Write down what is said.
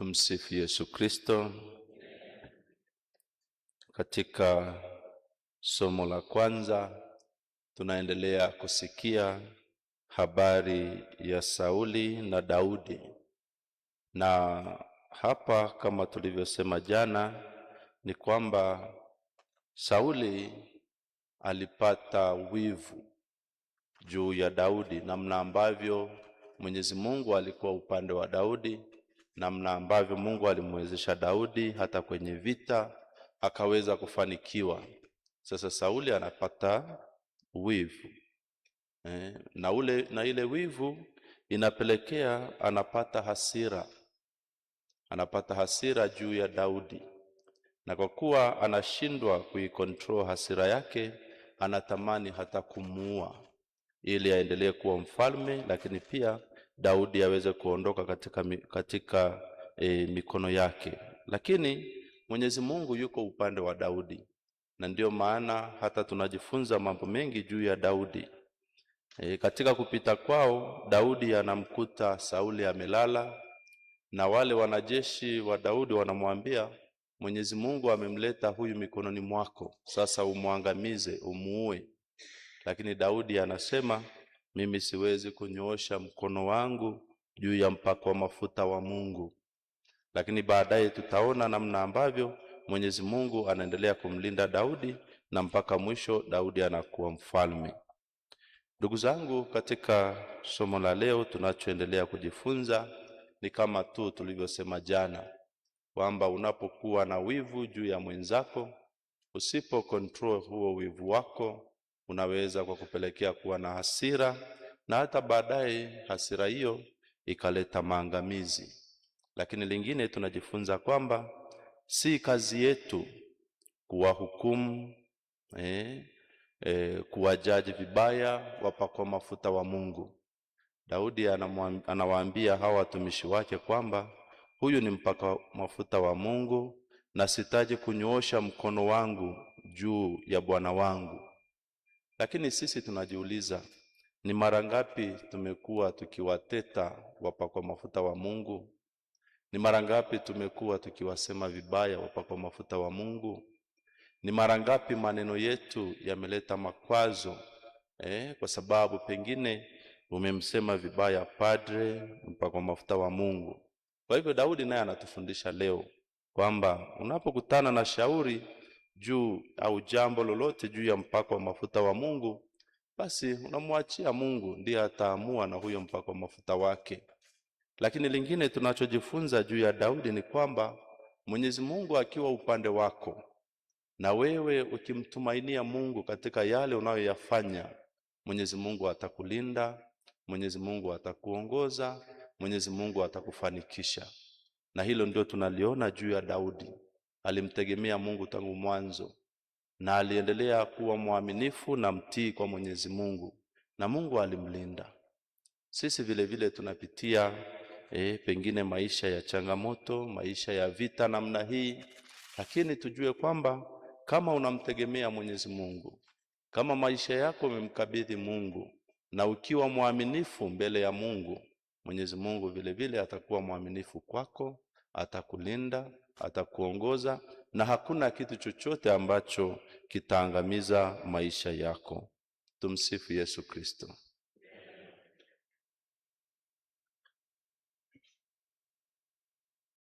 Tumsifu Yesu Kristo. Katika somo la kwanza tunaendelea kusikia habari ya Sauli na Daudi, na hapa kama tulivyosema jana ni kwamba Sauli alipata wivu juu ya Daudi, namna ambavyo Mwenyezi Mungu alikuwa upande wa Daudi, namna ambavyo Mungu alimwezesha Daudi hata kwenye vita akaweza kufanikiwa. Sasa Sauli anapata wivu na ile wivu inapelekea anapata hasira juu ya Daudi, na kwa kuwa anashindwa kuikontrol hasira yake, anatamani hata kumuua ili aendelee kuwa mfalme, lakini pia Daudi aweze kuondoka katika mikono yake. Lakini Mwenyezi Mungu yuko upande wa Daudi, na ndio maana hata tunajifunza mambo mengi juu ya Daudi. Katika kupita kwao, Daudi anamkuta Sauli amelala, na wale wanajeshi wa Daudi wanamwambia, Mwenyezi Mungu amemleta huyu mikononi mwako, sasa umwangamize, umuue. Lakini Daudi anasema, mimi siwezi kunyoosha mkono wangu juu ya mpako wa mafuta wa Mungu. Lakini baadaye tutaona namna ambavyo Mwenyezi Mungu anaendelea kumlinda Daudi, na mpaka mwisho Daudi anakuwa mfalme. Ndugu zangu, katika somo la leo tunachoendelea kujifunza ni kama tu tulivyosema jana, kwamba unapokuwa na wivu juu ya mwenzako, usipo control huo wivu wako, unaweza kwa kupelekea kuwa na hasira, na hata baadaye hasira hiyo ikaleta maangamizi. Lakini lingine tunajifunza kwamba si kazi yetu kuwahukumu, kuwajaji vibaya wapakwa mafuta wa Mungu. Daudi anawaambia hawa watumishi wake kwamba huyu ni mpaka mafuta wa Mungu, na sitaji kunyoosha mkono wangu juu ya bwana wangu. Lakini sisi tunajiuliza, ni mara ngapi tumekuwa tukiwateta wapakwa mafuta wa Mungu? Ni mara ngapi tumekuwa tukiwasema vibaya wapakwa mafuta wa Mungu? Ni mara ngapi maneno yetu yameleta makwazo kwa sababu pengine umemsema vibaya padre, mpakwa mafuta wa Mungu? Kwa hivyo Daudi naye anatufundisha leo kwamba unapokutana na shauri juu au jambo lolote juu ya mpako wa mafuta wa Mungu, basi unamwachia Mungu, ndiye ataamua na huyo mpako wa mafuta wake. Lakini lingine tunachojifunza juu ya Daudi ni kwamba Mwenyezi Mungu akiwa upande wako, na wewe ukimtumainia Mungu katika yale unayoyafanya, Mwenyezi Mungu atakulinda, Mwenyezi Mungu atakuongoza, Mwenyezi Mungu atakufanikisha. Na hilo ndio tunaliona juu ya Daudi. Alimtegemea Mungu tangu mwanzo, na aliendelea kuwa mwaminifu na mtii kwa Mwenyezi Mungu, na Mungu alimlinda. Sisi vile vile tunapitia pengine maisha ya changamoto, maisha ya vita namna hii, lakini tujue kwamba kama unamtegemea Mwenyezi Mungu, kama maisha yako umemkabidhi Mungu, na ukiwa mwaminifu mbele ya Mungu, Mwenyezi Mungu vile vile atakuwa mwaminifu kwako, atakulinda, atakuongoza, na hakuna kitu chochote ambacho kitaangamiza maisha yako. Tumsifu Yesu Kristo.